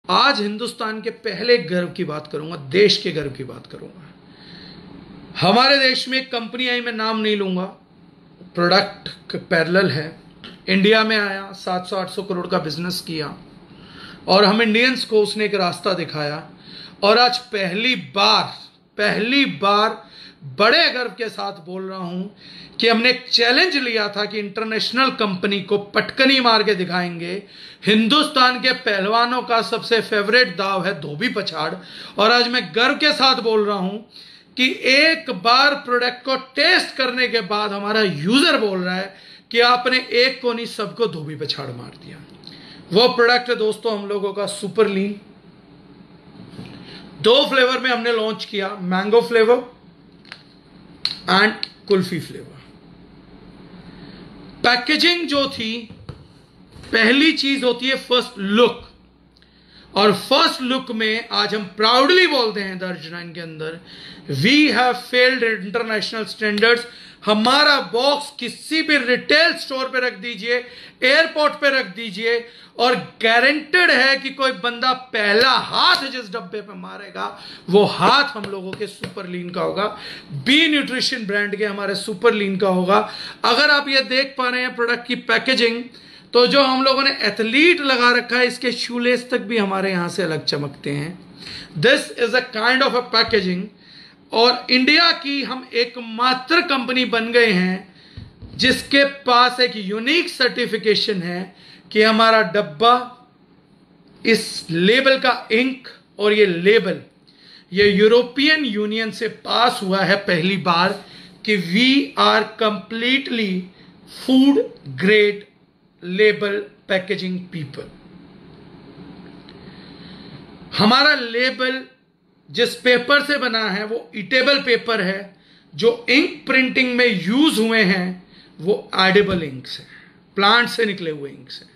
आज हिंदुस्तान के पहले गर्व की बात करूंगा, देश के गर्व की बात करूंगा। हमारे देश में एक कंपनी आई, मैं नाम नहीं लूंगा, प्रोडक्ट पैरेलल है, इंडिया में आया, 700-800 करोड़ का बिजनेस किया और हम इंडियंस को उसने एक रास्ता दिखाया। और आज पहली बार बड़े गर्व के साथ बोल रहा हूं कि हमने एक चैलेंज लिया था कि इंटरनेशनल कंपनी को पटकनी मार के दिखाएंगे। हिंदुस्तान के पहलवानों का सबसे फेवरेट दाव है धोबी पछाड़, और आज मैं गर्व के साथ बोल रहा हूं कि एक बार प्रोडक्ट को टेस्ट करने के बाद हमारा यूजर बोल रहा है कि आपने एक को नहीं सबको धोबी पछाड़ मार दिया। वो प्रोडक्ट है दोस्तों हम लोगों का सुपर लीन। 2 फ्लेवर में हमने लॉन्च किया, mango flavour and kulfi flavour. Packaging जो थी, पहली चीज होती है फर्स्ट लुक, और फर्स्ट लुक में आज हम प्राउडली बोलते हैं दर्जनाइन के अंदर, we have failed international standards. हमारा बॉक्स किसी भी रिटेल स्टोर पे रख दीजिए, एयरपोर्ट पे रख दीजिए, और गारंटेड है कि कोई बंदा पहला हाथ जिस डब्बे पे मारेगा वो हाथ हम लोगों के सुपर लीन का होगा, बी न्यूट्रिशन ब्रांड के हमारे सुपर लीन का होगा। अगर आप ये देख पा रहे हैं प्रोडक्ट की पैकेजिंग, तो जो हम लोगों ने एथलीट लगा रखा है, इसके शूलेस तक भी हमारे यहां से अलग चमकते हैं। This is a kind of a packaging. और इंडिया की हम एकमात्र कंपनी बन गए हैं जिसके पास एक यूनिक सर्टिफिकेशन है कि हमारा डब्बा, इस लेबल का इंक और ये लेबल, ये यूरोपियन यूनियन से पास हुआ है पहली बार कि we are completely food grade label packaging people. हमारा लेबल जिस पेपर से बना है वो ईटेबल पेपर है, जो इंक प्रिंटिंग में यूज हुए हैं वो एडिबल इंक्स है, प्लांट से निकले हुए इंक्स है।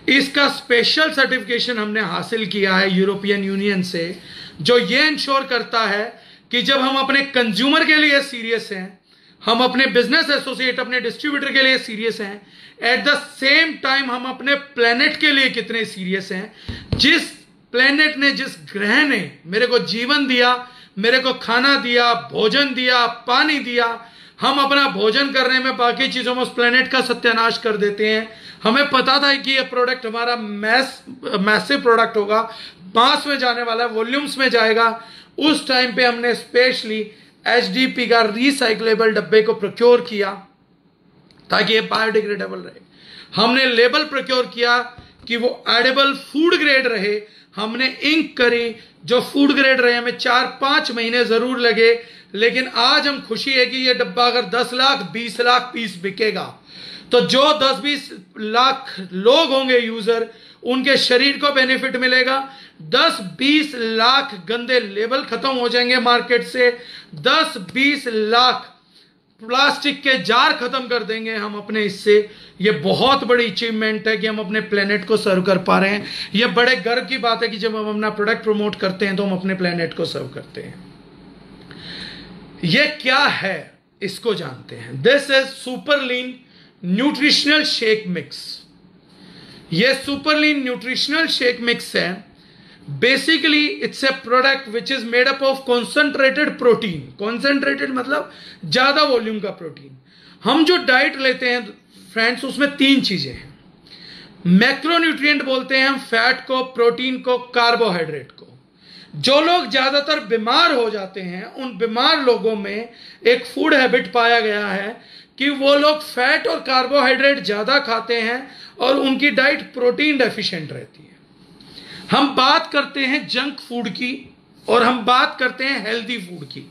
इसका स्पेशल सर्टिफिकेशन हमने हासिल किया है यूरोपियन यूनियन से, जो ये इंश्योर करता है कि जब हम अपने कंज्यूमर के लिए सीरियस हैं, हम अपने बिजनेस एसोसिएट, अपने डिस्ट्रीब्यूटर के लिए सीरियस हैं, एट द सेम टाइम हम अपने प्लेनेट के लिए कितने सीरियस हैं। जिस प्लेनेट ने, जिस ग्रह ने मेरे को जीवन दिया, मेरे को खाना दिया, भोजन दिया, पानी दिया, हम अपना भोजन करने में, बाकी चीजों में उस प्लेनेट का सत्यानाश कर देते हैं। हमें पता था कि ये प्रोडक्ट हमारा मैसिव प्रोडक्ट होगा, मास में जाने वाला है, वॉल्यूम्स में जाएगा। उस टाइम पे हमने स्पेशली एचडीपी का रिसाइक्लेबल डब्बे को प्रोक्योर किया ताकि ये बायोडिग्रेडेबल रहे। हमने लेबल प्रोक्योर किया कि वो एडिबल फूड ग्रेड रहे। हमने इंक करी जो फूड ग्रेड रहे, हमें 4-5 महीने जरूर लगे, लेकिन आज हम खुशी है कि ये डब्बा अगर 10 लाख 20 लाख पीस बिकेगा तो जो 10-20 लाख लोग होंगे यूजर, उनके शरीर को बेनिफिट मिलेगा। 10-20 लाख गंदे लेबल खत्म हो जाएंगे मार्केट से, 10-20 लाख प्लास्टिक के जार खत्म कर देंगे हम अपने इससे। ये बहुत बड़ी अचीवमेंट है कि हम अपने प्लेनेट को सर्व कर पा रहे हैं। ये बड़े गर्व की बात है कि जब हम अपना प्रोडक्ट प्रमोट करते हैं तो हम अपने प्लेनेट को सर्व करते हैं। ये क्या है इसको जानते हैं। This is super lean nutritional shake mix. ये सुपर लीन न्यूट्रिशनल शेक मिक्स है। Basically it's a product which is made up of concentrated protein. Concentrated मतलब ज्यादा वॉल्यूम का प्रोटीन। हम जो डाइट लेते हैं फ्रेंड्स, उसमें 3 चीजें हैं। मैक्रोन्यूट्रिएंट बोलते हैं हम फैट को, प्रोटीन को, कार्बोहाइड्रेट को। जो लोग ज्यादातर बीमार हो जाते हैं, उन बीमार लोगों में एक फूड हैबिट पाया गया है कि वो लोग फैट और कार्बोहाइड्रेट ज्यादा खाते हैं और उनकी डाइट प्रोटीन डेफिशिएंट रहती है। हम बात करते हैं जंक फूड की और हम बात करते हैं हेल्दी फूड की।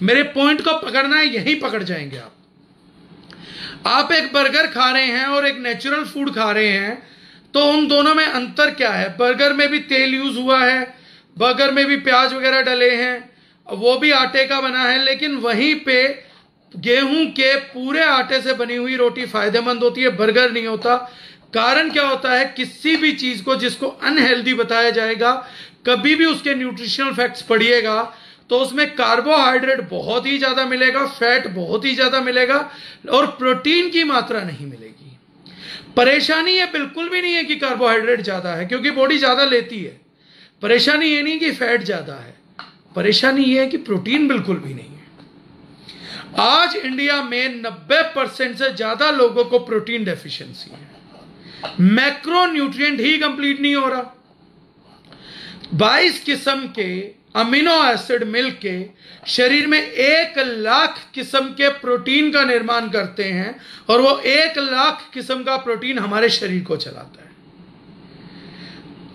मेरे पॉइंट को पकड़ना है, यहीं पकड़ जाएंगे आप। आप एक बर्गर खा रहे हैं और एक नेचुरल फूड खा रहे हैं, तो उन दोनों में अंतर क्या है। बर्गर में भी तेल यूज हुआ है, बर्गर में भी प्याज वगैरह डले हैं, वो भी आटे का बना है, लेकिन वहीं पे गेहूं के पूरे आटे से बनी हुई रोटी फायदेमंद होती है, बर्गर नहीं होता। कारण क्या होता है, किसी भी चीज को जिसको अनहेल्दी बताया जाएगा, कभी भी उसके न्यूट्रिशनल फैक्ट्स पढ़िएगा तो उसमें कार्बोहाइड्रेट बहुत ही ज्यादा मिलेगा, फैट बहुत ही ज्यादा मिलेगा और प्रोटीन की मात्रा नहीं मिलेगी। परेशानी ये बिल्कुल भी नहीं है कि कार्बोहाइड्रेट ज्यादा है, क्योंकि बॉडी ज्यादा लेती है, परेशानी ये नहीं कि फैट ज्यादा है, परेशानी ये है कि प्रोटीन बिल्कुल भी नहीं है। आज इंडिया में 90% से ज्यादा लोगों को प्रोटीन डेफिशिएंसी है, मैक्रो न्यूट्रिएंट ही कंप्लीट नहीं हो रहा। 22 किस्म के अमीनो एसिड मिलके शरीर में 1 लाख किस्म के प्रोटीन का निर्माण करते हैं, और वो 1 लाख किस्म का प्रोटीन हमारे शरीर को चलाता है।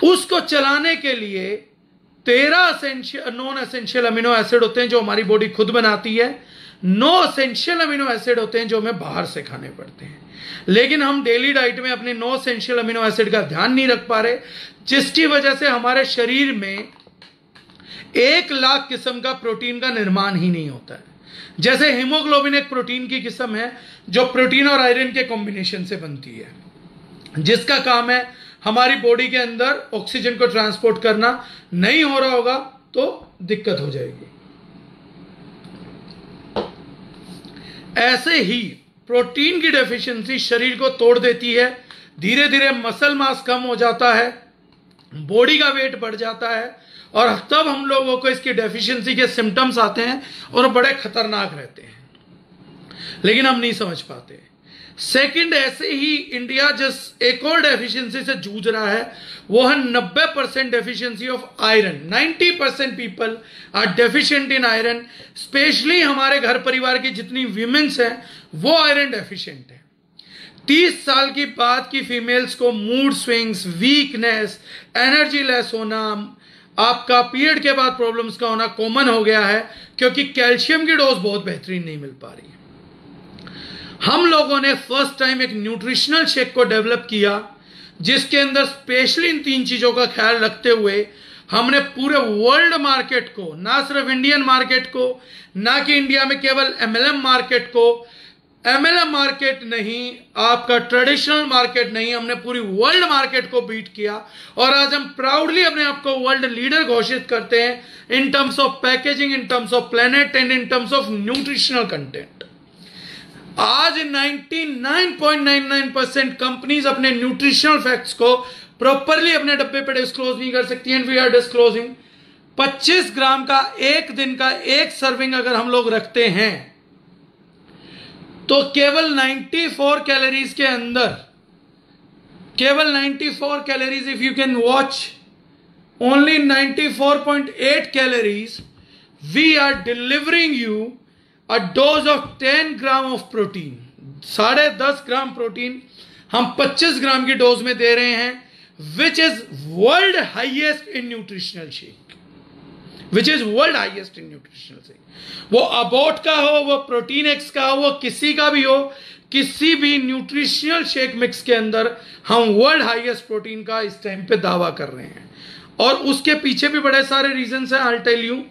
उसको चलाने के लिए 13 नॉन एसेंशियल अमीनो एसिड होते हैं जो हमारी बॉडी खुद बनाती है, 9 एसेंशियल अमीनो एसिड होते हैं जो हमें बाहर से खाने पड़ते हैं। लेकिन हम डेली डाइट में अपने 9 एसेंशियल अमीनो एसिड का ध्यान नहीं रख पा रहे, जिसकी वजह से हमारे शरीर में 1 लाख किस्म का प्रोटीन का निर्माण ही नहीं होता है। जैसे हीमोग्लोबिन एक प्रोटीन की किस्म है जो प्रोटीन और आयरन के कॉम्बिनेशन से बनती है, जिसका काम है हमारी बॉडी के अंदर ऑक्सीजन को ट्रांसपोर्ट करना। नहीं हो रहा होगा तो दिक्कत हो जाएगी। ऐसे ही प्रोटीन की डेफिशिएंसी शरीर को तोड़ देती है, धीरे धीरे मसल मास कम हो जाता है, बॉडी का वेट बढ़ जाता है, और तब हम लोगों को इसकी डेफिशिएंसी के सिम्टम्स आते हैं और बड़े खतरनाक रहते हैं, लेकिन हम नहीं समझ पाते। सेकंड, ऐसे ही इंडिया जिस एक और डेफिशिएंसी से जूझ रहा है वो है 90% deficiency of iron. 90% people are deficient in iron. Specially हमारे घर परिवार की जितनी वीमेन्स हैं वो आयरन डेफिशिएंट है। 30 साल की बाद की फीमेल्स को mood swings, weakness, energy less होना, आपका पीरियड के बाद प्रॉब्लम्स का होना कॉमन हो गया है, क्योंकि कैल्शियम की डोज बहुत बेहतरीन नहीं मिल पा रही है। हम लोगों ने फर्स्ट टाइम एक न्यूट्रिशनल शेक को डेवलप किया, जिसके अंदर स्पेशली इन 3 चीजों का ख्याल रखते हुए हमने पूरे वर्ल्ड मार्केट को, ना सिर्फ इंडियन मार्केट को, ना कि इंडिया में केवल एमएलएम मार्केट को, एमएलएम मार्केट नहीं, आपका ट्रेडिशनल मार्केट नहीं, हमने पूरी वर्ल्ड मार्केट को बीट किया। और आज हम प्राउडली अपने आप को वर्ल्ड लीडर घोषित करते हैं in terms of packaging, in terms of planet and in terms of nutritional content. आज 99.99% कंपनीज अपने न्यूट्रिशनल फैक्ट्स को प्रॉपरली अपने डब्बे पे डिस्क्लोज नहीं कर सकती, एंड वी आर डिस्क्लोजिंग। 25 ग्राम का एक दिन का एक सर्विंग अगर हम लोग रखते हैं तो केवल 94 कैलोरीज के अंदर, केवल 94 calories, if you can watch only 94.8 calories, we are delivering you a dose of 10 gram of protein. 10.5 gram protein हम 25 ग्राम की डोज में दे रहे हैं, which is world highest in nutritional shake, which is world highest in nutritional shake. वो अबोट का हो, वो प्रोटीन एक्स का हो, वो किसी का भी हो, किसी भी न्यूट्रिशनल शेक मिक्स के अंदर हम वर्ल्ड हाईएस्ट प्रोटीन का इस टाइम पे दावा कर रहे हैं। और उसके पीछे भी बड़े सारे रीजंस हैं, आई टेल यू।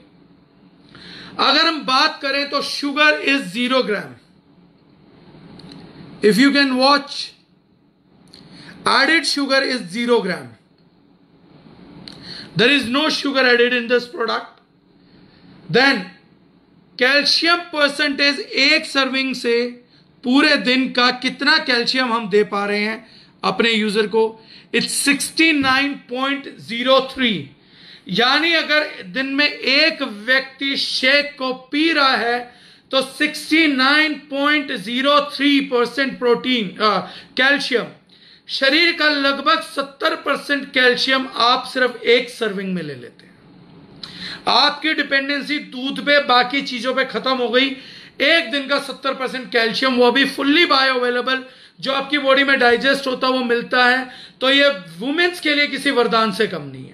अगर हम बात करें तो sugar is 0 gram. If you can watch, added sugar is 0 gram. There is no sugar added in this product. Then calcium percentage, एक सर्विंग से पूरे दिन का कितना कैल्शियम हम दे पा रहे हैं अपने यूजर को, इट्स 69.03। यानी अगर दिन में एक व्यक्ति शेक को पी रहा है तो 69.03% प्रोटीन कैल्शियम, शरीर का लगभग 70% कैल्शियम आप सिर्फ एक सर्विंग में ले लेते हैं। आपकी डिपेंडेंसी दूध पे, बाकी चीजों पे खत्म हो गई। एक दिन का 70% कैल्शियम, वो भी फुल्ली बायो अवेलेबल, जो आपकी बॉडी में डाइजेस्ट होता है वो मिलता है। तो ये वुमेन्स के लिए किसी वरदान से कम नहीं है।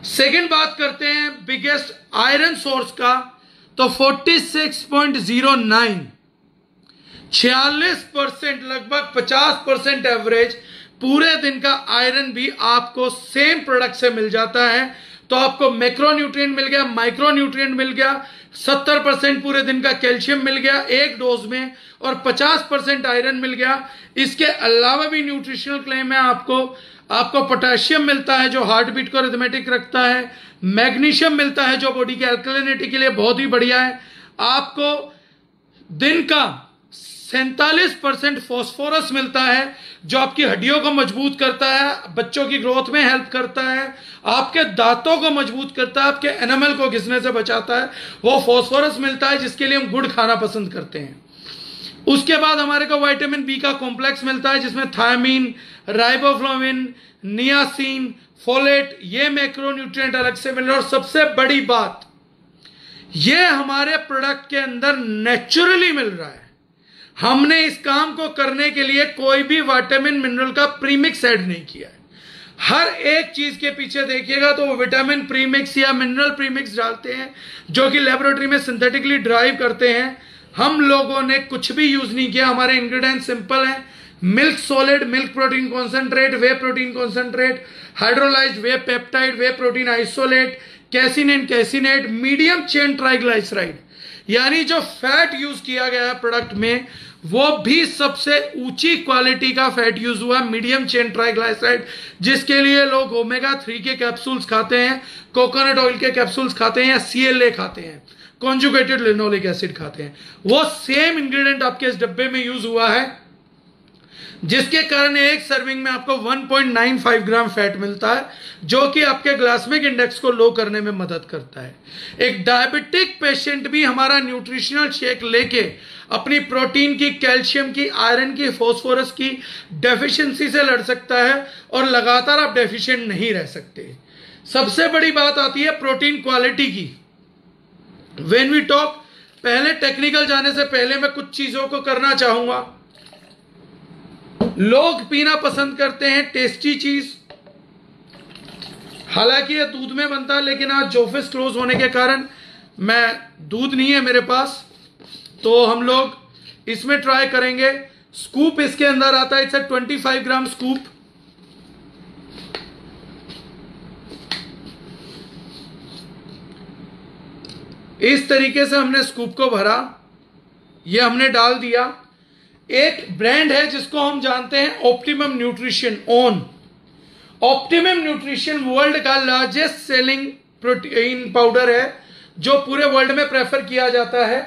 सेकेंड बात करते हैं बिगेस्ट आयरन सोर्स का, तो 46.09, 46%, लगभग 50% एवरेज पूरे दिन का आयरन भी आपको सेम प्रोडक्ट से मिल जाता है। तो आपको मैक्रो न्यूट्रिएंट मिल गया, माइक्रो न्यूट्रिएंट मिल गया, 70% पूरे दिन का कैल्शियम मिल गया एक डोज में, और 50% आयरन मिल गया। इसके अलावा भी न्यूट्रिशनल क्लेम है आपको पोटेशियम मिलता है जो हार्ट बीट को रिथमेटिक रखता है, मैग्नीशियम मिलता है जो बॉडी के अल्कलिनिटी के लिए बहुत ही बढ़िया है। आपको दिन का 47% फॉस्फोरस मिलता है जो आपकी हड्डियों को मजबूत करता है, बच्चों की ग्रोथ में हेल्प करता है, आपके दांतों को मजबूत करता है, आपके एनामल को घिसने से बचाता है। वो फॉस्फोरस मिलता है जिसके लिए हम गुड़ खाना पसंद करते हैं। उसके बाद हमारे को विटामिन बी का कॉम्प्लेक्स मिलता है जिसमें थायमीन, राइबोफ्लाविन, नियासिन, फोलेट, ये मैक्रोन्यूट्रिएंट अलग से मिल रहे हैं। और सबसे बड़ी बात, ये हमारे प्रोडक्ट के अंदर नेचुरली मिल रहा है। हमने इस काम को करने के लिए कोई भी विटामिन मिनरल का प्रीमिक्स ऐड नहीं किया है। हर एक चीज के पीछे देखिएगा तो वो विटामिन प्रीमिक्स या मिनरल प्रीमिक्स डालते हैं जो कि लेबोरेटरी में सिंथेटिकली ड्राइव करते हैं। हम लोगों ने कुछ भी यूज नहीं किया। हमारे इंग्रेडिएंट सिंपल हैं, milk solid, milk protein concentrate, whey protein concentrate, hydrolysed whey peptide, whey protein isolate, casein and caseinate, medium chain triglyceride, यानी जो फैट यूज किया गया है प्रोडक्ट में वो भी सबसे ऊंची क्वालिटी का फैट यूज हुआ, मीडियम चेन ट्राइग्लाइसराइड, जिसके लिए लोग ओमेगा 3 के कैप्सूल्स खाते हैं, कोकोनट ऑयल के कैप्सूल्स खाते हैं या CLA खाते हैं, कॉन्जुगेटेड लिनोलिक एसिड खाते हैं। वो सेम इंग्रेडिएंट आपके इस डब्बे में यूज हुआ है जिसके कारण एक सर्विंग में आपको 1.95 ग्राम फैट मिलता है जो कि आपके ग्लाइसेमिक इंडेक्स को लो करने में मदद करता है। एक डायबिटिक पेशेंट भी हमारा न्यूट्रिशनल शेक लेके अपनी प्रोटीन की, कैल्शियम की, आयरन की, फास्फोरस की डेफिशिएंसी से लड़ सकता है और लगातार आप डेफिशिएंट नहीं रह सकते। सबसे बड़ी बात आती है प्रोटीन क्वालिटी की। व्हेन वी टॉक, पहले टेक्निकल जाने से पहले मैं कुछ चीजों को करना चाहूंगा। लोग पीना पसंद करते हैं टेस्टी चीज, हालांकि ये दूध में बनता है, लेकिन आज ऑफिस क्लोज होने के कारण दूध नहीं है मेरे पास, तो हम लोग इसमें ट्राई करेंगे। स्कूप इसके अंदर आता है, इट्स 25 ग्राम स्कूप। इस तरीके से हमने स्कूप को भरा, ये हमने डाल दिया। एक ब्रांड है जिसको हम जानते हैं optimum nutrition, own. Optimum nutrition world का लार्जेस्ट सेलिंग प्रोटीन पाउडर है जो पूरे वर्ल्ड में प्रेफर किया जाता है।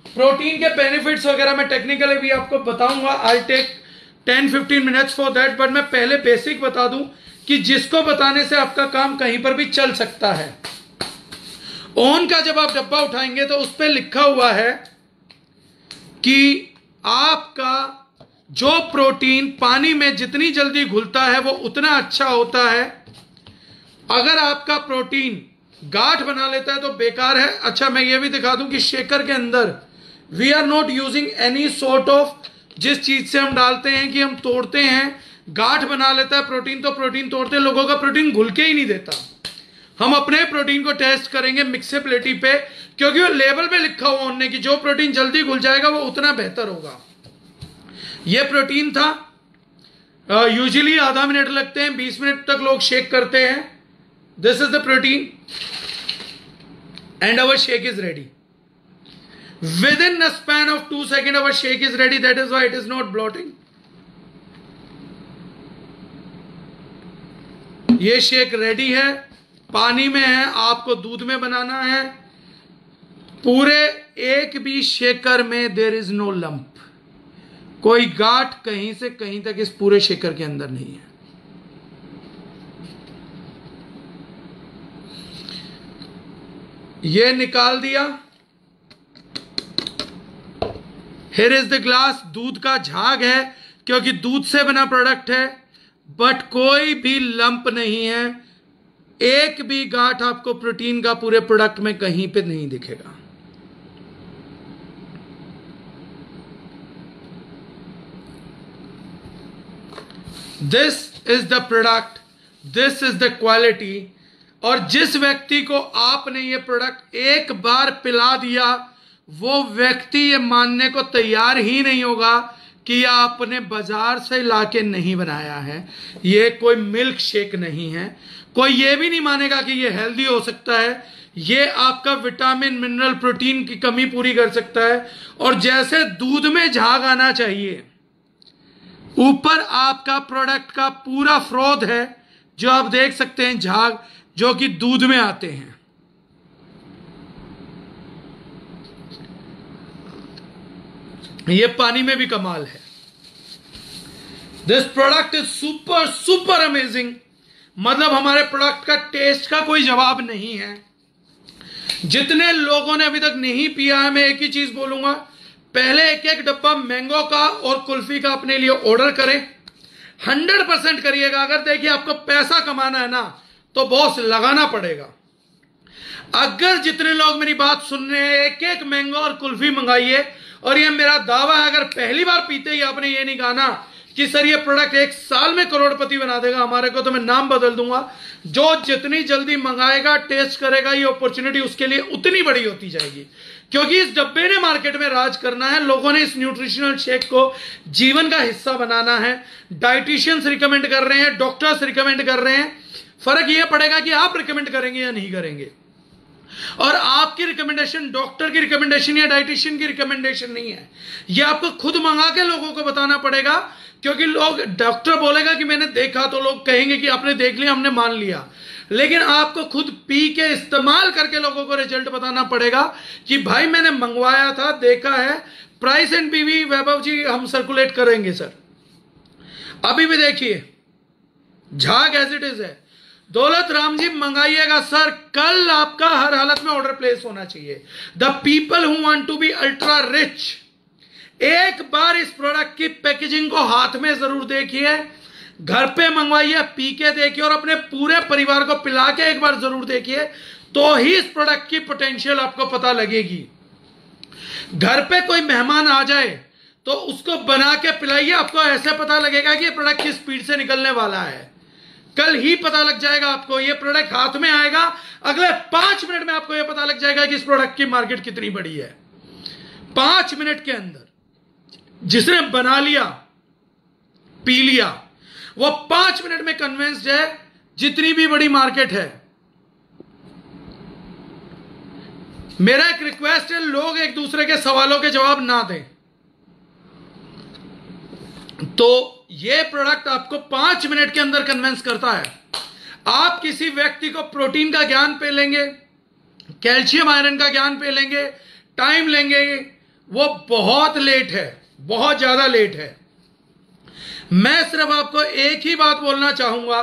प्रोटीन के बेनिफिट्स वगैरह मैं टेक्निकली भी आपको बताऊंगा, I take 10-15 minutes for that, but मैं पहले बेसिक बता दूं कि जिसको बताने से आपका काम कहीं पर भी चल सकता है। ओन का जब आप डब्बा उठाएंगे तो उस पर लिखा हुआ है कि आपका जो प्रोटीन पानी में जितनी जल्दी घुलता है वो उतना अच्छा होता है। अगर आपका प्रोटीन गांठ बना लेता है तो बेकार है। अच्छा, मैं ये भी दिखा दूं कि शेकर के अंदर we are not using any sort of, जिस चीज से हम डालते हैं कि हम तोड़ते हैं, गांठ बना लेता है प्रोटीन, तो प्रोटीन तोड़ते लोगों का प्रोटीन घुल के ही नहीं देता। हम अपने प्रोटीन को टेस्ट करेंगे मिक्सेबिलिटी पे, क्योंकि वो लेबल पे लिखा हुआ उन्होंने कि जो प्रोटीन जल्दी घुल जाएगा वो उतना बेहतर होगा। ये प्रोटीन था। यूजुअली आधा मिनट लगते हैं, 20 मिनट तक लोग शेक करते हैं। This is the protein and our shake is ready. With in a span of 2 second our shake is ready, that is why it is not blotting. ये shake ready है, पानी में है, आपको दूध में बनाना है। पूरे एक भी शेकर में देयर इज नो लंप, कोई गांठ कहीं से कहीं तक इस पूरे शेकर के अंदर नहीं है। ये निकाल दिया। Here is the glass. दूध का झाग है क्योंकि दूध से बना प्रोडक्ट है, बट कोई भी लंप नहीं है। एक भी गांठ आपको प्रोटीन का पूरे प्रोडक्ट में कहीं पे नहीं दिखेगा। This is the product, this is the quality. और जिस व्यक्ति को आपने ये प्रोडक्ट एक बार पिला दिया, वो व्यक्ति ये मानने को तैयार ही नहीं होगा कि यह आपने बाजार से लाके नहीं बनाया है। ये कोई मिल्क शेक नहीं है। कोई ये भी नहीं मानेगा कि ये हेल्दी हो सकता है। ये आपका विटामिन, मिनरल, प्रोटीन की कमी पूरी कर सकता है। और जैसे दूध में झाग आना चाहिए, ऊपर आपका प्रोडक्ट का पूरा फ्रोद है जो आप देख सकते हैं, झाग जो कि दूध में आते हैं। ये पानी में भी कमाल है। This product is super super amazing. मतलब हमारे प्रोडक्ट का टेस्ट का कोई जवाब नहीं है। जितने लोगों ने अभी तक नहीं पिया है, मैं एक ही चीज बोलूंगा, पहले एक एक डब्बा मैंगो का और कुल्फी का अपने लिए ऑर्डर करें। 100% करिएगा। अगर देखिए आपको पैसा कमाना है ना, तो बॉस लगाना पड़ेगा। अगर जितने लोग मेरी बात सुन रहे हैं, एक एक मैंगो और कुल्फी मंगाइए। और ये मेरा दावा है, अगर पहली बार पीते ही आपने ये नहीं कहा ना कि सर ये प्रोडक्ट 1 साल में करोड़पति बना देगा हमारे को, तो मैं नाम बदल दूंगा। जो जितनी जल्दी मंगाएगा, टेस्ट करेगा, ये अपॉर्चुनिटी उसके लिए उतनी बड़ी होती जाएगी। क्योंकि इस डब्बे ने मार्केट में राज करना है। लोगों ने इस न्यूट्रिशनल शेक को जीवन का हिस्सा बनाना है। डाइटिशियंस रिकमेंड कर रहे हैं, डॉक्टर्स रिकमेंड कर रहे हैं। फर्क यह पड़ेगा कि आप रिकमेंड करेंगे या नहीं करेंगे। और आपकी रिकमेंडेशन डॉक्टर की रिकमेंडेशन या डाइटिशियन की रिकमेंडेशन नहीं है। यह आपको खुद मंगा के लोगों को बताना पड़ेगा। क्योंकि लोग, डॉक्टर बोलेगा कि मैंने देखा, तो लोग कहेंगे कि आपने देख लिया, हमने मान लिया। लेकिन आपको खुद पी के इस्तेमाल करके लोगों को रिजल्ट बताना पड़ेगा कि भाई मैंने मंगवाया था, देखा है। प्राइस एंड पीवी वैभव जी हम सर्कुलेट करेंगे सर। अभी भी देखिए, झाग एज इट इज है। दौलत राम जी मंगाइएगा सर, कल आपका हर हालत में ऑर्डर प्लेस होना चाहिए। The people who want to be ultra rich, एक बार इस प्रोडक्ट की पैकेजिंग को हाथ में जरूर देखिए, घर पे मंगवाइए, पी के देखिए और अपने पूरे परिवार को पिला के एक बार जरूर देखिए, तो ही इस प्रोडक्ट की पोटेंशियल आपको पता लगेगी। घर पे कोई मेहमान आ जाए तो उसको बना के पिलाइए, आपको ऐसे पता लगेगा कि ये प्रोडक्ट किस स्पीड से निकलने वाला है। कल ही पता लग जाएगा आपको। ये प्रोडक्ट हाथ में आएगा, अगले 5 मिनट में आपको यह पता लग जाएगा कि इस प्रोडक्ट की मार्केट कितनी बड़ी है। 5 मिनट के अंदर जिसने बना लिया, पी लिया, वो 5 मिनट में कन्विंस्ड है जितनी भी बड़ी मार्केट है। मेरा एक रिक्वेस्ट है, लोग एक दूसरे के सवालों के जवाब ना दें। तो ये प्रोडक्ट आपको 5 मिनट के अंदर कन्विंस करता है। आप किसी व्यक्ति को प्रोटीन का ज्ञान पे लेंगे, कैल्शियम आयरन का ज्ञान पे लेंगे, टाइम लेंगे, वो बहुत लेट है, बहुत ज्यादा लेट है। मैं सिर्फ आपको एक ही बात बोलना चाहूंगा,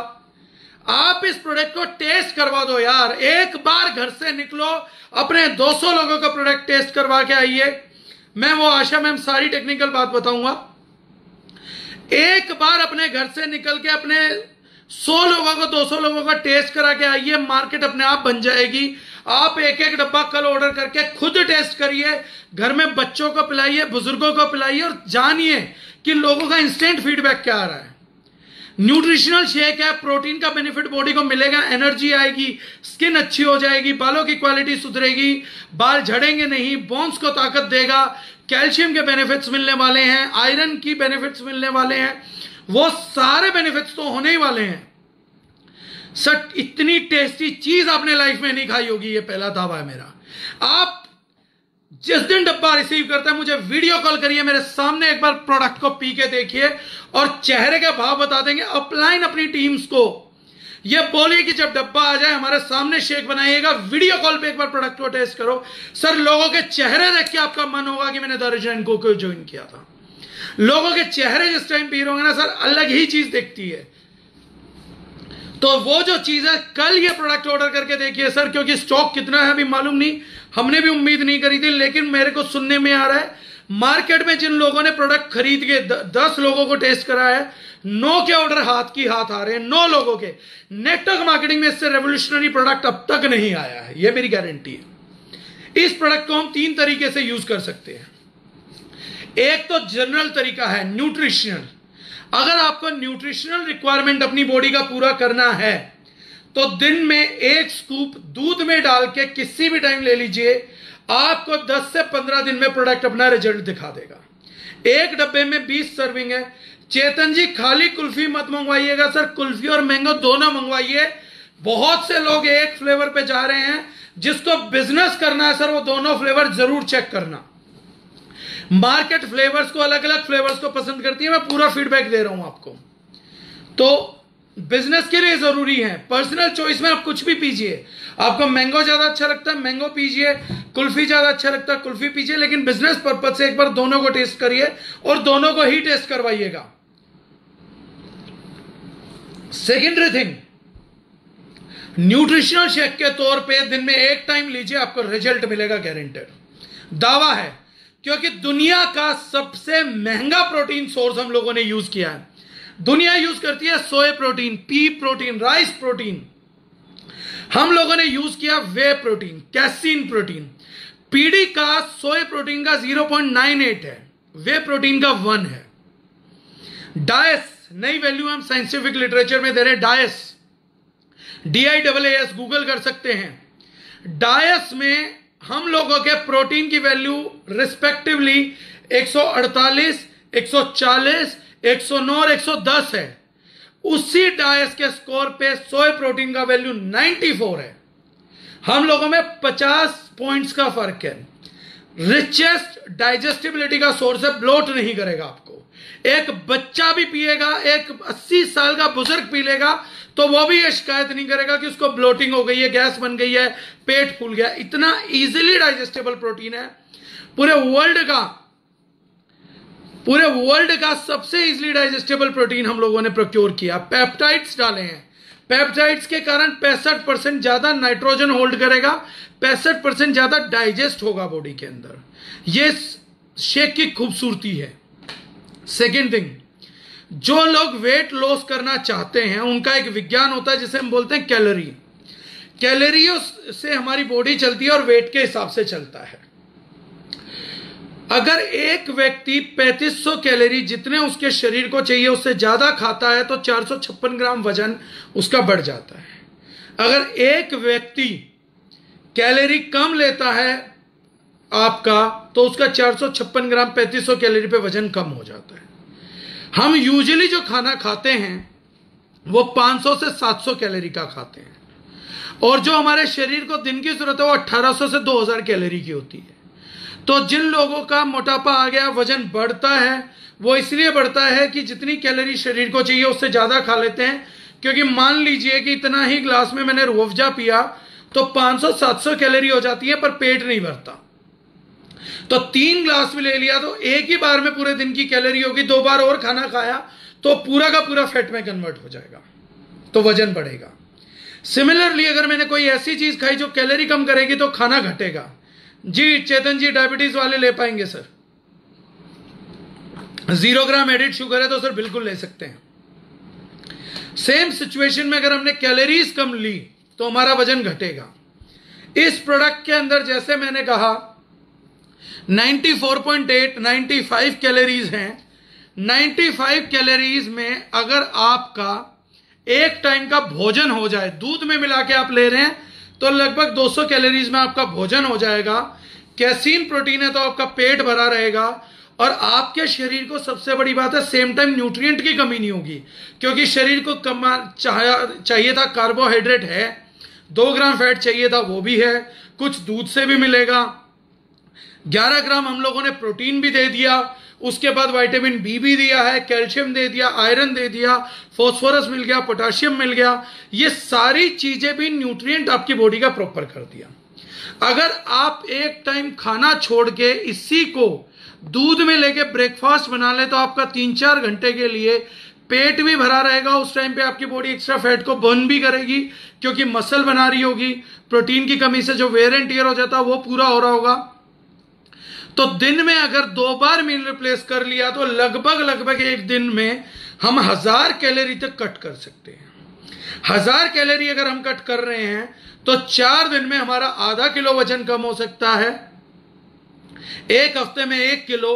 आप इस प्रोडक्ट को टेस्ट करवा दो यार। एक बार घर से निकलो, अपने 200 लोगों का प्रोडक्ट टेस्ट करवा के आइए। मैं वो आशा मैम सारी टेक्निकल बात बताऊंगा। एक बार अपने घर से निकल के अपने 100 लोगों को, 200 लोगों का टेस्ट करा के आइए, मार्केट अपने आप बन जाएगी। आप एक एक डब्बा कल ऑर्डर करके खुद टेस्ट करिए, घर में बच्चों को पिलाइए, बुजुर्गों को पिलाइए और जानिए कि लोगों का इंस्टेंट फीडबैक क्या आ रहा है। न्यूट्रिशनल शेक है, प्रोटीन का बेनिफिट बॉडी को मिलेगा, एनर्जी आएगी, स्किन अच्छी हो जाएगी, बालों की क्वालिटी सुधरेगी, बाल झड़ेंगे नहीं, बोन्स को ताकत देगा, कैल्शियम के बेनिफिट्स मिलने वाले हैं, आयरन की बेनिफिट्स मिलने वाले हैं। वो सारे बेनिफिट्स तो होने ही वाले हैं सर। इतनी टेस्टी चीज आपने लाइफ में नहीं खाई होगी, ये पहला दावा है मेरा। आप जिस दिन डब्बा रिसीव करते हैं, मुझे वीडियो कॉल करिए, मेरे सामने एक बार प्रोडक्ट को पी के देखिए और चेहरे के भाव बता देंगे। अपलाइन अपनी टीम्स को ये बोलिए कि जब डब्बा आ जाए हमारे सामने शेक बनाइएगा, वीडियो कॉल पे एक बार प्रोडक्ट को टेस्ट करो सर। लोगों के चेहरे देख के आपका मन होगा कि मैंने द रिजन को ज्वाइन किया था। लोगों के चेहरे जिस टाइम पी रहे होंगे ना सर, अलग ही चीज दिखती है। तो वो जो चीज है, कल ये प्रोडक्ट ऑर्डर करके देखिए सर, क्योंकि स्टॉक कितना है अभी मालूम नहीं, हमने भी उम्मीद नहीं करी थी। लेकिन मेरे को सुनने में आ रहा है मार्केट में जिन लोगों ने प्रोडक्ट खरीद के 10 लोगों को टेस्ट करा है, 9 के ऑर्डर हाथ की हाथ आ रहे हैं। 9 लोगों के। नेटवर्क मार्केटिंग में इससे रेवोल्यूशनरी प्रोडक्ट अब तक नहीं आया है, यह मेरी गारंटी है। इस प्रोडक्ट को हम 3 तरीके से यूज कर सकते हैं। एक तो जनरल तरीका है न्यूट्रिशनल। अगर आपको न्यूट्रिशनल रिक्वायरमेंट अपनी बॉडी का पूरा करना है तो दिन में 1 स्कूप दूध में डाल के किसी भी टाइम ले लीजिए, आपको 10 से 15 दिन में प्रोडक्ट अपना रिजल्ट दिखा देगा। एक डब्बे में 20 सर्विंग है। चेतन जी खाली कुल्फी मत मंगवाइएगा सर, कुल्फी और मैंगो दोनों मंगवाइए। बहुत से लोग एक फ्लेवर पे जा रहे हैं, जिसको बिजनेस करना है सर वो दोनों फ्लेवर जरूर चेक करना। मार्केट फ्लेवर्स को, अलग अलग फ्लेवर्स को पसंद करती है, मैं पूरा फीडबैक दे रहा हूं आपको। तो बिजनेस के लिए जरूरी है। पर्सनल चॉइस में आप कुछ भी पीजिए, आपको मैंगो ज्यादा अच्छा लगता है मैंगो पीजिए, कुल्फी ज्यादा अच्छा लगता है कुल्फी पीजिए, लेकिन बिजनेस पर्पज से एक बार दोनों को टेस्ट करिए और दोनों को ही टेस्ट करवाइएगा। सेकेंडरी थिंग, न्यूट्रिशनल शेक के तौर पे दिन में एक टाइम लीजिए, आपको रिजल्ट मिलेगा गारंटेड। दावा है, क्योंकि दुनिया का सबसे महंगा प्रोटीन सोर्स हम लोगों ने यूज किया है। दुनिया यूज करती है soya protein, P protein, rice protein, हम लोगों ने यूज किया वे प्रोटीन, कैसीन प्रोटीन। पीडी का सोया प्रोटीन का 0.98 है, वे प्रोटीन का 1 है। डायस, नई वैल्यू हम साइंटिफिक लिटरेचर में दे रहे हैं, डायस, DIAAS, गूगल कर सकते हैं। डायस में हम लोगों के प्रोटीन की वैल्यू रिस्पेक्टिवली 148, 140, 109 और 110 है। उसी डायस के स्कोर पे सोया प्रोटीन का वैल्यू 94 है। हम लोगों में 50 पॉइंट्स का फर्क है। रिचेस्ट डाइजेस्टिबिलिटी का सोर्स है, ब्लोट नहीं करेगा आपको। एक बच्चा भी पिएगा, एक 80 साल का बुजुर्ग पी लेगा तो वो भी ये शिकायत नहीं करेगा कि उसको ब्लोटिंग हो गई है, गैस बन गई है, पेट फूल गया। इतना इजीली डाइजेस्टेबल प्रोटीन है। पूरे वर्ल्ड का सबसे इजीली डाइजेस्टेबल प्रोटीन हम लोगों ने प्रोक्योर किया। पेप्टाइड्स डाले हैं, पेप्टाइड्स के कारण 65% ज्यादा नाइट्रोजन होल्ड करेगा, 65% ज्यादा डाइजेस्ट होगा बॉडी के अंदर। ये शेक की खूबसूरती है। सेकेंड थिंग, जो लोग वेट लॉस करना चाहते हैं उनका एक विज्ञान होता है जिसे हम बोलते हैं कैलोरी। कैलोरियों से हमारी बॉडी चलती है और वेट के हिसाब से चलता है। अगर एक व्यक्ति 3500 कैलोरी जितने उसके शरीर को चाहिए उससे ज्यादा खाता है तो 456 ग्राम वजन उसका बढ़ जाता है। अगर एक व्यक्ति कैलोरी कम लेता है आपका तो उसका 456 ग्राम 3500 कैलोरी पे वजन कम हो जाता है। हम यूजुअली जो खाना खाते हैं वो 500 से 700 कैलोरी का खाते हैं और जो हमारे शरीर को दिन की जरूरत है वो 1800 से 2000 कैलोरी की होती है। तो जिन लोगों का मोटापा आ गया, वजन बढ़ता है, वो इसलिए बढ़ता है कि जितनी कैलोरी शरीर को चाहिए उससे ज्यादा खा लेते हैं। क्योंकि मान लीजिए कि इतना ही ग्लास में मैंने रूह अफ़ज़ा पिया तो 500-700 कैलोरी हो जाती है पर पेट नहीं भरता। तो 3 ग्लास में ले लिया तो एक ही बार में पूरे दिन की कैलोरी होगी। 2 बार और खाना खाया तो पूरा का पूरा फैट में कन्वर्ट हो जाएगा, तो वजन बढ़ेगा। सिमिलरली अगर मैंने कोई ऐसी चीज खाई जो कैलोरी कम करेगी तो खाना घटेगा। जी चेतन जी, डायबिटीज वाले ले पाएंगे सर? 0 ग्राम एडिड शुगर है तो सर बिल्कुल ले सकते हैं। सेम सिचुएशन में अगर हमने कैलोरीज कम ली तो हमारा वजन घटेगा। इस प्रोडक्ट के अंदर जैसे मैंने कहा 94.8 95 कैलोरीज हैं। 95 कैलोरीज में अगर आपका एक टाइम का भोजन हो जाए, दूध में मिला के आप ले रहे हैं तो लगभग 200 कैलोरीज में आपका भोजन हो जाएगा। कैसीन प्रोटीन है तो आपका पेट भरा रहेगा और आपके शरीर को सबसे बड़ी बात है सेम टाइम न्यूट्रिएंट की कमी नहीं होगी। क्योंकि शरीर को चाहिए था कार्बोहाइड्रेट है, 2 ग्राम फैट चाहिए था वो भी है, कुछ दूध से भी मिलेगा, 11 ग्राम हम लोगों ने प्रोटीन भी दे दिया, उसके बाद विटामिन बी भी दिया है, कैल्शियम दे दिया, आयरन दे दिया, फॉस्फोरस मिल गया, पोटाशियम मिल गया। ये सारी चीजें भी न्यूट्रिएंट आपकी बॉडी का प्रॉपर कर दिया। अगर आप एक टाइम खाना छोड़ के इसी को दूध में लेके ब्रेकफास्ट बना ले तो आपका 3-4 घंटे के लिए पेट भी भरा रहेगा। उस टाइम पे आपकी बॉडी एक्स्ट्रा फैट को बर्न भी करेगी क्योंकि मसल बना रही होगी। प्रोटीन की कमी से जो वेयर एंड टियर हो जाता है वो पूरा हो रहा होगा। तो दिन में अगर 2 बार मील रिप्लेस कर लिया तो लगभग एक दिन में हम 1000 कैलोरी तक कट कर सकते हैं। 1000 कैलोरी अगर हम कट कर रहे हैं तो 4 दिन में हमारा आधा किलो वजन कम हो सकता है, 1 हफ्ते में 1 किलो,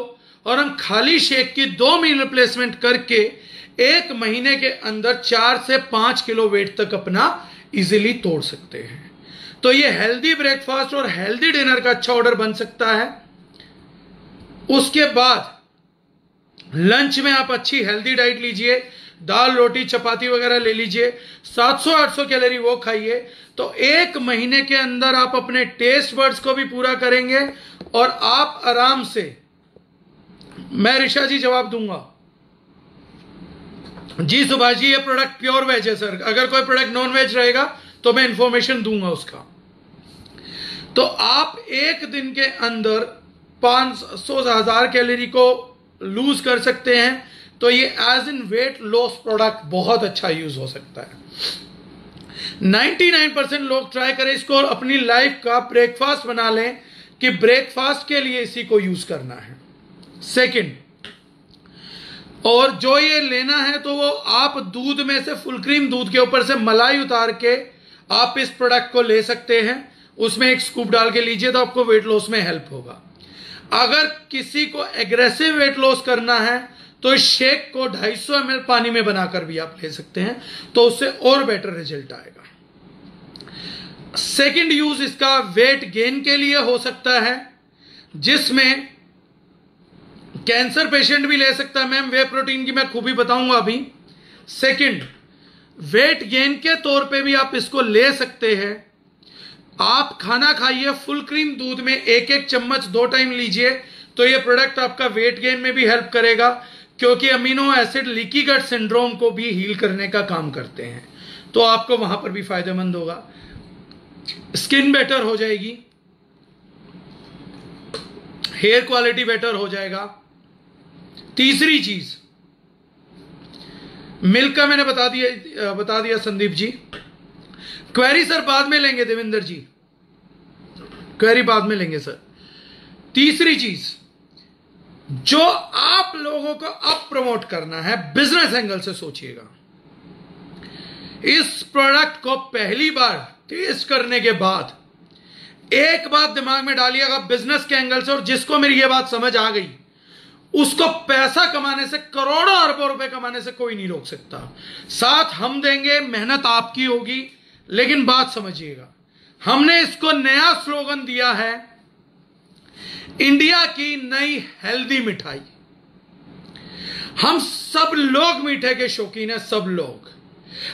और हम खाली शेक की 2 मील रिप्लेसमेंट करके 1 महीने के अंदर 4 से 5 किलो वेट तक अपना इजीली तोड़ सकते हैं। तो ये हेल्दी ब्रेकफास्ट और हेल्दी डिनर का अच्छा ऑर्डर बन सकता है। उसके बाद लंच में आप अच्छी हेल्दी डाइट लीजिए, दाल रोटी चपाती वगैरह ले लीजिए, 700-800 कैलोरी वो खाइए। तो 1 महीने के अंदर आप अपने टेस्ट बर्ड्स को भी पूरा करेंगे और आप आराम से, मैं ऋषा जी जवाब दूंगा, जी सुभाष जी, ये प्रोडक्ट प्योर वेज है सर, अगर कोई प्रोडक्ट नॉन वेज रहेगा तो मैं इंफॉर्मेशन दूंगा उसका। तो आप एक दिन के अंदर 500-1000 कैलोरी को लूज कर सकते हैं, तो ये as in weight loss product बहुत अच्छा यूज हो सकता है। 99% लोग ट्राई करें इसको और अपनी लाइफ का ब्रेकफास्ट बना लें कि ब्रेकफास्ट के लिए इसी को यूज करना है। सेकंड, और जो ये लेना है तो वो आप दूध में से फुल क्रीम दूध के ऊपर से मलाई उतार के आप इस प्रोडक्ट को ले सकते हैं, उसमें एक स्कूप डाल के लीजिए तो आपको वेट लॉस में हेल्प होगा। अगर किसी को एग्रेसिव वेट लॉस करना है तो इस शेक को 250 ml पानी में बनाकर भी आप ले सकते हैं, तो उससे और बेटर रिजल्ट आएगा। सेकंड यूज इसका वेट गेन के लिए हो सकता है, जिसमें कैंसर पेशेंट भी ले सकता है। मैम वे प्रोटीन की मैं खूबी बताऊंगा अभी। सेकंड, वेट गेन के तौर पे भी आप इसको ले सकते हैं। आप खाना खाइए, फुल क्रीम दूध में 1-1 चम्मच 2 टाइम लीजिए, तो ये प्रोडक्ट आपका वेट गेन में भी हेल्प करेगा, क्योंकि amino acid leaky gut syndrome को भी हील करने का काम करते हैं, तो आपको वहां पर भी फायदेमंद होगा। स्किन बेटर हो जाएगी, हेयर क्वालिटी बेटर हो जाएगा। तीसरी चीज, मिल्क का मैंने बता दिया संदीप जी। क्वेरी सर बाद में लेंगे, देवेंद्र जी क्वेरी बाद में लेंगे सर। तीसरी चीज जो आप लोगों को अब प्रमोट करना है, बिजनेस एंगल से सोचिएगा। इस प्रोडक्ट को पहली बार टेस्ट करने के बाद एक बात दिमाग में डालिएगा बिजनेस के एंगल से, और जिसको मेरी ये बात समझ आ गई उसको पैसा कमाने से, करोड़ों अरबों रुपए कमाने से कोई नहीं रोक सकता। साथ हम देंगे, मेहनत आपकी होगी, लेकिन बात समझिएगा, हमने इसको नया स्लोगन दिया है, इंडिया की नई हेल्दी मिठाई। हम सब लोग मीठे के शौकीन हैं, सब लोग।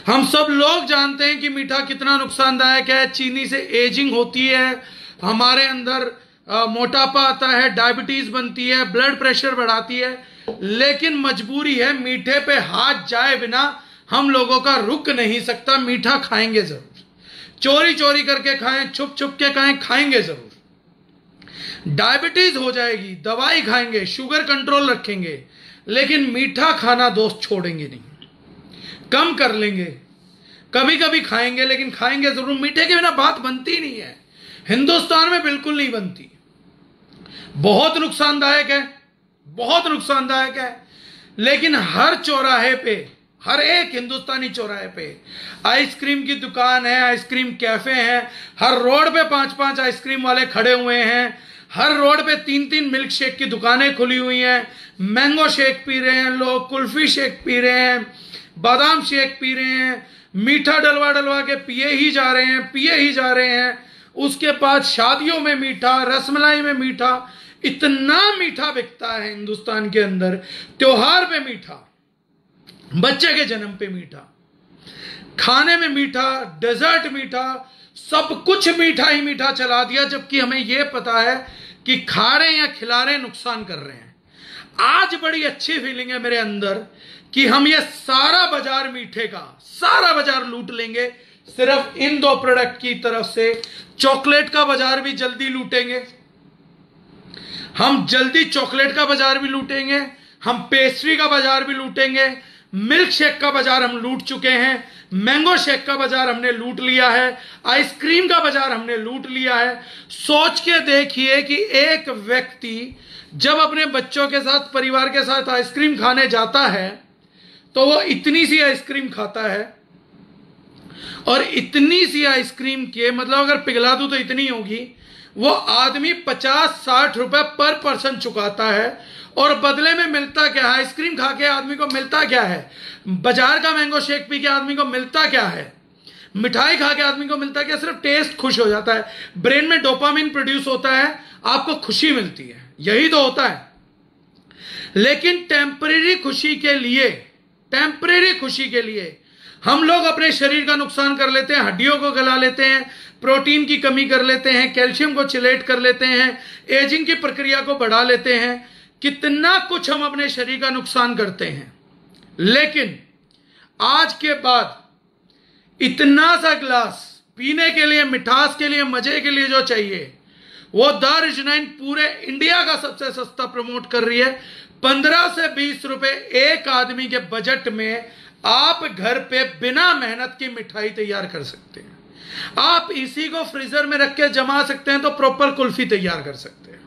हम सब लोग जानते हैं कि मीठा कितना नुकसानदायक है। चीनी से एजिंग होती है, हमारे अंदर मोटापा आता है, डायबिटीज बनती है, ब्लड प्रेशर बढ़ाती है, लेकिन मजबूरी है, मीठे पे हाथ जाए बिना हम लोगों का रुक नहीं सकता। मीठा खाएंगे जरूर, चोरी चोरी करके खाएं, छुप छुप के खाएं, खाएंगे जरूर। डायबिटीज हो जाएगी, दवाई खाएंगे, शुगर कंट्रोल रखेंगे, लेकिन मीठा खाना दोस्त छोड़ेंगे नहीं, कम कर लेंगे। कभी कभी खाएंगे, लेकिन खाएंगे जरूर। मीठे के बिना बात बनती नहीं है, हिंदुस्तान में बिल्कुल नहीं बनती। बहुत नुकसानदायक है, बहुत नुकसानदायक है, लेकिन हर चौराहे पे, हर एक हिंदुस्तानी चौराहे पे आइसक्रीम की दुकान है, आइसक्रीम कैफे हैं, हर रोड पे 5-5 आइसक्रीम वाले खड़े हुए हैं, हर रोड पे 3-3 मिल्क शेक की दुकानें खुली हुई हैं। मैंगो शेक पी रहे हैं लोग, कुल्फी शेक पी रहे हैं, बादाम शेक पी रहे हैं, मीठा डलवा डलवा के पिए ही जा रहे हैं, पिए ही जा रहे हैं। उसके बाद शादियों में मीठा, रसमलाई में मीठा, इतना मीठा बिकता है हिंदुस्तान के अंदर। त्योहार पे मीठा, बच्चे के जन्म पे मीठा, खाने में मीठा, डेजर्ट मीठा, सब कुछ मीठा ही मीठा चला दिया, जबकि हमें यह पता है कि खा रहे या खिला रहे नुकसान कर रहे हैं। आज बड़ी अच्छी फीलिंग है मेरे अंदर कि हम ये सारा बाजार मीठे का, सारा बाजार लूट लेंगे सिर्फ इन 2 प्रोडक्ट की तरफ से। चॉकलेट का बाजार भी जल्दी लूटेंगे हम, जल्दी चॉकलेट का बाजार भी लूटेंगे हम, पेस्ट्री का बाजार भी लूटेंगे, मिल्क शेक का बाजार हम लूट चुके हैं, मैंगो शेक का बाजार हमने लूट लिया है, आइसक्रीम का बाजार हमने लूट लिया है। सोच के देखिए कि एक व्यक्ति जब अपने बच्चों के साथ, परिवार के साथ आइसक्रीम खाने जाता है तो वो इतनी सी आइसक्रीम खाता है, और इतनी सी आइसक्रीम के मतलब अगर पिघला दूं तो इतनी होगी, वो आदमी 50-60 रुपए पर पर्सन चुकाता है, और बदले में मिलता क्या है? आइसक्रीम खा के आदमी को मिलता क्या है? बाजार का मैंगो शेक पी के आदमी को मिलता क्या है? मिठाई खा के आदमी को मिलता क्या? सिर्फ टेस्ट खुश हो जाता है, ब्रेन में डोपामिन प्रोड्यूस होता है, आपको खुशी मिलती है, यही तो होता है। लेकिन टेम्परेरी खुशी के लिए, टेम्परेरी खुशी के लिए हम लोग अपने शरीर का नुकसान कर लेते हैं, हड्डियों को गला लेते हैं, प्रोटीन की कमी कर लेते हैं, कैल्शियम को चिलेट कर लेते हैं, एजिंग की प्रक्रिया को बढ़ा लेते हैं, कितना कुछ हम अपने शरीर का नुकसान करते हैं। लेकिन आज के बाद इतना सा ग्लास पीने के लिए, मिठास के लिए, मजे के लिए जो चाहिए, वो दारुशनाइन पूरे इंडिया का सबसे सस्ता प्रमोट कर रही है। 15 से 20 रुपए एक आदमी के बजट में आप घर पे बिना मेहनत की मिठाई तैयार कर सकते हैं। आप इसी को फ्रीजर में रख के जमा सकते हैं तो प्रॉपर कुल्फी तैयार कर सकते हैं।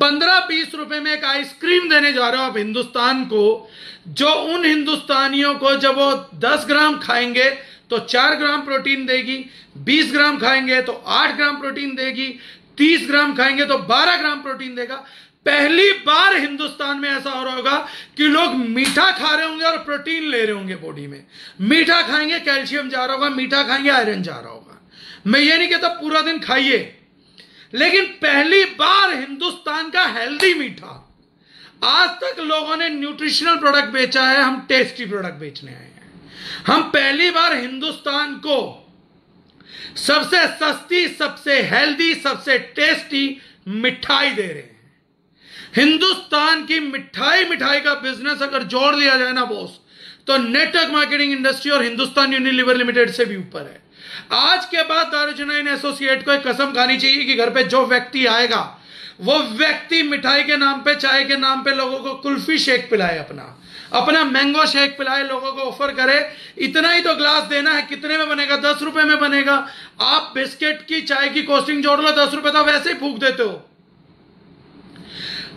15-20 रुपए में एक आइसक्रीम देने जा रहे हो आप हिंदुस्तान को, जो उन हिंदुस्तानियों को जब वो 10 ग्राम खाएंगे तो 4 ग्राम प्रोटीन देगी, 20 ग्राम खाएंगे तो 8 ग्राम प्रोटीन देगी, 30 ग्राम खाएंगे तो 12 ग्राम प्रोटीन देगा। पहली बार हिंदुस्तान में ऐसा हो रहा होगा कि लोग मीठा खा रहे होंगे और प्रोटीन ले रहे होंगे बॉडी में। मीठा खाएंगे कैल्शियम जा रहा होगा, मीठा खाएंगे आयरन जा रहा होगा। मैं ये नहीं कहता पूरा दिन खाइए, लेकिन पहली बार हिंदुस्तान का हेल्दी मीठा। आज तक लोगों ने न्यूट्रिशनल प्रोडक्ट बेचा है, हम टेस्टी प्रोडक्ट बेचने आए हैं। हम पहली बार हिंदुस्तान को सबसे सस्ती, सबसे हेल्दी, सबसे टेस्टी मिठाई दे रहे हैं। हिंदुस्तान की मिठाई का बिजनेस अगर जोड़ लिया जाए ना बॉस, तो नेटवर्क मार्केटिंग इंडस्ट्री और हिंदुस्तान यूनिलीवर लिमिटेड से भी ऊपर है। आज के बाद दारुशनाइन एसोसिएट को एक कसम खानी चाहिए कि घर पे जो व्यक्ति आएगा, वो व्यक्ति मिठाई के नाम पे, चाय के नाम पे लोगों को कुल्फी शेक पिलाए, अपना मैंगो शेक पिलाए, लोगों को ऑफर करे। इतना ही तो ग्लास देना है। कितने में बनेगा? 10 रुपए में बनेगा। आप बिस्किट की, चाय की कॉस्टिंग जोड़ लो, 10 रुपए तो वैसे ही फूंक देते हो।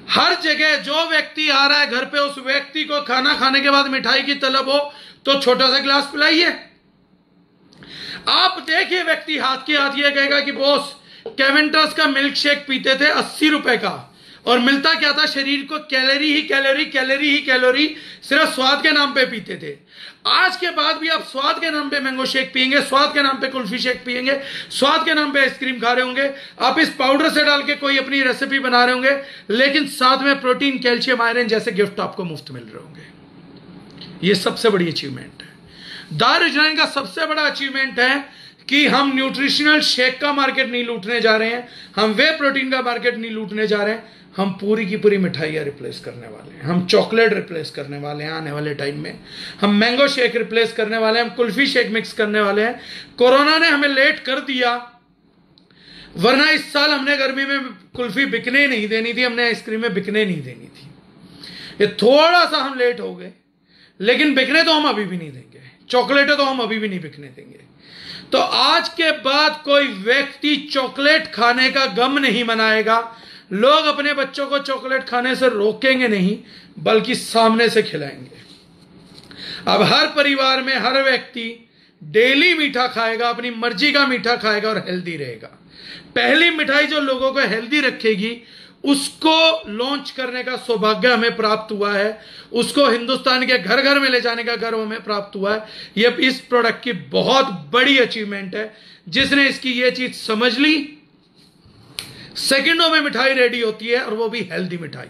हर जगह जो व्यक्ति आ रहा है घर पे, उस व्यक्ति को खाना खाने के बाद मिठाई की तलब हो तो छोटा सा ग्लास पिलाइए। आप देखिए, व्यक्ति हाथ की हाथ ये कहेगा कि बॉस कैवेंटर्स का मिल्क शेक पीते थे 80 रुपए का, और मिलता क्या था? शरीर को कैलोरी ही कैलोरी, कैलोरी ही कैलोरी, सिर्फ स्वाद के नाम पे पीते थे। आज के बाद भी आप स्वाद के नाम पे मैंगो शेक पिएंगे, स्वाद के नाम पे कुल्फी शेक पिएंगे, स्वाद के नाम पे आइसक्रीम खा रहे होंगे, आप इस पाउडर से डाल के कोई अपनी रेसिपी बना रहे होंगे, लेकिन साथ में प्रोटीन, कैल्शियम, आयरन जैसे गिफ्ट आपको मुफ्त मिल रहे होंगे। ये सबसे बड़ी अचीवमेंट है। दारुशनाइन का सबसे बड़ा अचीवमेंट है कि हम न्यूट्रिशनल शेक का मार्केट नहीं लूटने जा रहे हैं, हम वे प्रोटीन का मार्केट नहीं लूटने जा रहे हैं, हम पूरी की पूरी मिठाइयाँ रिप्लेस करने वाले हैं। हम चॉकलेट रिप्लेस करने वाले हैं आने वाले टाइम में, हम मैंगो शेक रिप्लेस करने वाले हैं, हम कुल्फी शेक मिक्स करने वाले हैं। कोरोना ने हमें लेट कर दिया, वरना इस साल हमने गर्मी में कुल्फी बिकने नहीं देनी थी, हमने आइसक्रीम में बिकने नहीं देनी थी। ये थोड़ा सा हम लेट हो गए, लेकिन बिकने तो हम अभी भी नहीं देंगे। चॉकलेटें तो हम अभी भी नहीं बिकने देंगे। तो आज के बाद कोई व्यक्ति चॉकलेट खाने का गम नहीं मनाएगा। लोग अपने बच्चों को चॉकलेट खाने से रोकेंगे नहीं, बल्कि सामने से खिलाएंगे। अब हर परिवार में हर व्यक्ति डेली मीठा खाएगा, अपनी मर्जी का मीठा खाएगा और हेल्दी रहेगा। पहली मिठाई जो लोगों को हेल्दी रखेगी, उसको लॉन्च करने का सौभाग्य हमें प्राप्त हुआ है, उसको हिंदुस्तान के घर घर में ले जाने का गर्व हमें प्राप्त हुआ है। ये इस प्रोडक्ट की बहुत बड़ी अचीवमेंट है। जिसने इसकी ये चीज समझ ली, सेकंडों में मिठाई रेडी होती है, और वो भी हेल्दी मिठाई।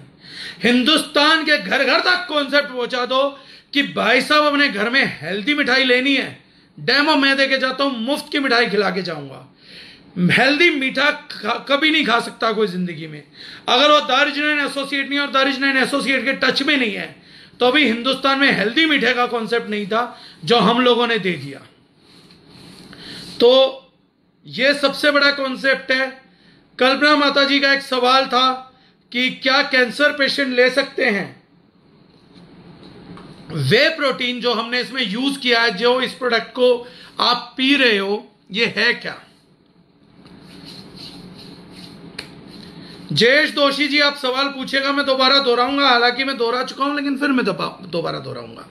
हिंदुस्तान के घर घर तक कॉन्सेप्ट पहुंचा दो कि भाई साहब अपने घर में हेल्दी मिठाई लेनी है, डेमो मैं दे के जाता हूं, मुफ्त की मिठाई खिला के जाऊंगा। हेल्दी मीठा कभी नहीं खा सकता कोई जिंदगी में, अगर वो दारुशनाइन एसोसिएट नहीं और दारुशनाइन एसोसिएट के टच में नहीं है, तो अभी हिंदुस्तान में हेल्दी मीठे का कॉन्सेप्ट नहीं था, जो हम लोगों ने दे दिया। तो ये सबसे बड़ा कॉन्सेप्ट है। कल्पना माता जी का एक सवाल था कि क्या कैंसर पेशेंट ले सकते हैं वे प्रोटीन जो हमने इसमें यूज किया है, जो इस प्रोडक्ट को आप पी रहे हो, ये है क्या? जयेश दोषी जी, आप सवाल पूछेगा, मैं दोबारा दोहराऊंगा, हालांकि मैं दोहरा चुका हूं, लेकिन फिर मैं दोबारा दोहराऊंगा।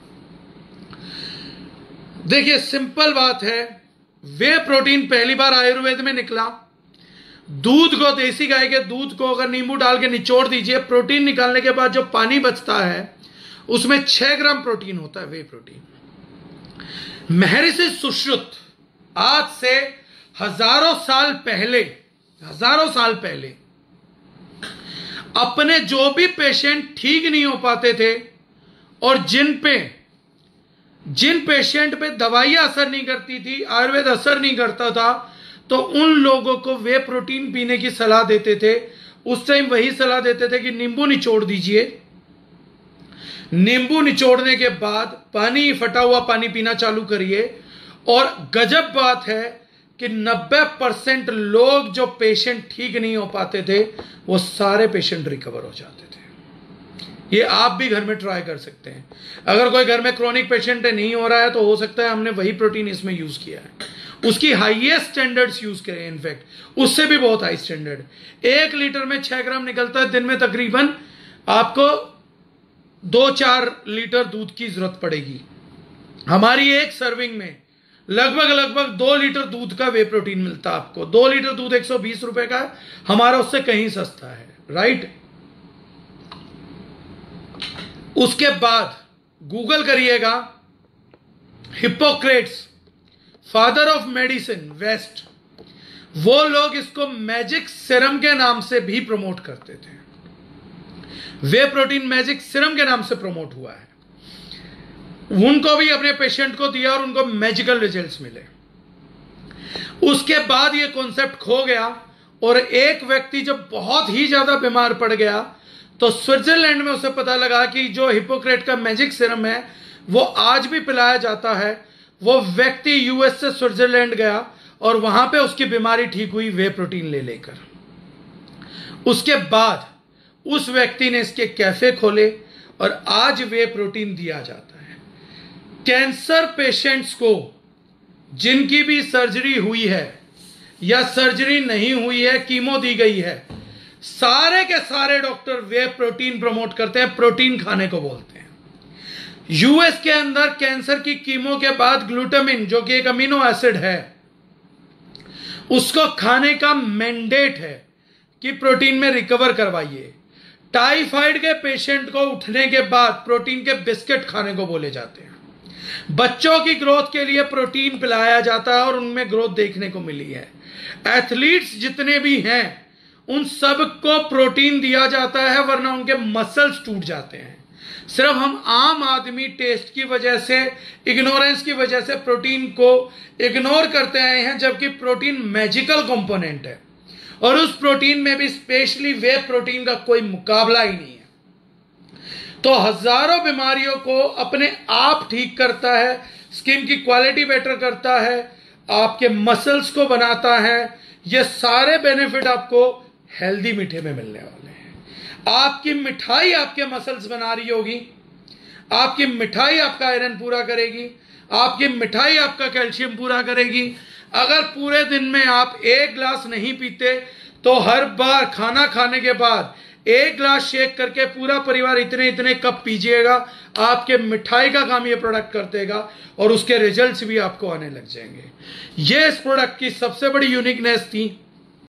देखिए, सिंपल बात है, वे प्रोटीन पहली बार आयुर्वेद में निकला। दूध को, देसी गाय के दूध को अगर नींबू डाल के निचोड़ दीजिए, प्रोटीन निकालने के बाद जो पानी बचता है उसमें 6 ग्राम प्रोटीन होता है, वे प्रोटीन। महर्षि सुश्रुत आज से हजारों साल पहले अपने जो भी पेशेंट ठीक नहीं हो पाते थे, और जिन पेशेंट पे दवाइयां असर नहीं करती थी, आयुर्वेद असर नहीं करता था, तो उन लोगों को वे प्रोटीन पीने की सलाह देते थे। उस टाइम वही सलाह देते थे कि नींबू निचोड़ दीजिए, नींबू निचोड़ने के बाद पानी, फटा हुआ पानी पीना चालू करिए, और गजब बात है कि 90% लोग जो पेशेंट ठीक नहीं हो पाते थे वो सारे पेशेंट रिकवर हो जाते थे। ये आप भी घर में ट्राई कर सकते हैं। अगर कोई घर में क्रोनिक पेशेंट है, नहीं हो रहा है, तो हो सकता है हमने वही प्रोटीन इसमें यूज किया है, उसकी हाईएस्ट स्टैंडर्ड्स यूज करें, इनफैक्ट उससे भी बहुत हाई स्टैंडर्ड। 1 लीटर में 6 ग्राम निकलता है, दिन में तकरीबन आपको 2-4 लीटर दूध की जरूरत पड़ेगी। हमारी एक सर्विंग में लगभग 2 लीटर दूध का वे प्रोटीन मिलता है आपको। 2 लीटर दूध 120 रुपए का है, हमारा उससे कहीं सस्ता है, राइट। उसके बाद गूगल करिएगा, Hippocrates, father of medicine west, वो लोग इसको मैजिक सीरम के नाम से भी प्रमोट करते थे। वे प्रोटीन मैजिक सीरम के नाम से प्रमोट हुआ है, उनको भी अपने पेशेंट को दिया और उनको मैजिकल रिजल्ट्स मिले। उसके बाद ये कॉन्सेप्ट खो गया और एक व्यक्ति जब बहुत ही ज्यादा बीमार पड़ गया तो स्विट्जरलैंड में उसे पता लगा कि जो हिप्पोक्रेट का मैजिक सीरम है वो आज भी पिलाया जाता है। वो व्यक्ति यूएस से स्विट्जरलैंड गया और वहां पे उसकी बीमारी ठीक हुई वे प्रोटीन ले लेकर। उसके बाद उस व्यक्ति ने इसके कैफे खोले और आज वे प्रोटीन दिया जाता है। कैंसर पेशेंट्स को जिनकी भी सर्जरी हुई है या सर्जरी नहीं हुई है, कीमो दी गई है, सारे के सारे डॉक्टर वे प्रोटीन प्रमोट करते हैं, प्रोटीन खाने को बोलते हैं। यूएस के अंदर कैंसर की कीमो के बाद ग्लूटामिन, जो कि एक अमीनो एसिड है, उसको खाने का मैंडेट है कि प्रोटीन में रिकवर करवाइए। टाइफाइड के पेशेंट को उठने के बाद प्रोटीन के बिस्किट खाने को बोले जाते हैं। बच्चों की ग्रोथ के लिए प्रोटीन पिलाया जाता है और उनमें ग्रोथ देखने को मिली है। एथलीट्स जितने भी हैं उन सब को प्रोटीन दिया जाता है, वरना उनके मसल्स टूट जाते हैं। सिर्फ हम आम आदमी टेस्ट की वजह से, इग्नोरेंस की वजह से प्रोटीन को इग्नोर करते आए हैं, जबकि प्रोटीन मैजिकल कंपोनेंट है और उस प्रोटीन में भी स्पेशली वे प्रोटीन का कोई मुकाबला ही नहीं है। तो हजारों बीमारियों को अपने आप ठीक करता है, स्किन की क्वालिटी बेटर करता है, आपके मसल्स को बनाता है। ये सारे बेनिफिट आपको हेल्दी मीठे में मिलने वाले हैं। आपकी मिठाई आपके मसल्स बना रही होगी, आपकी मिठाई आपका आयरन पूरा करेगी, आपकी मिठाई आपका कैल्शियम पूरा करेगी। अगर पूरे दिन में आप 1 ग्लास नहीं पीते तो हर बार खाना खाने के बाद 1 ग्लास शेक करके पूरा परिवार इतने कप पीजिएगा। आपके मिठाई का काम ये प्रोडक्ट कर देगा और उसके रिजल्ट्स भी आपको आने लग जाएंगे। ये इस प्रोडक्ट की सबसे बड़ी यूनिकनेस थी।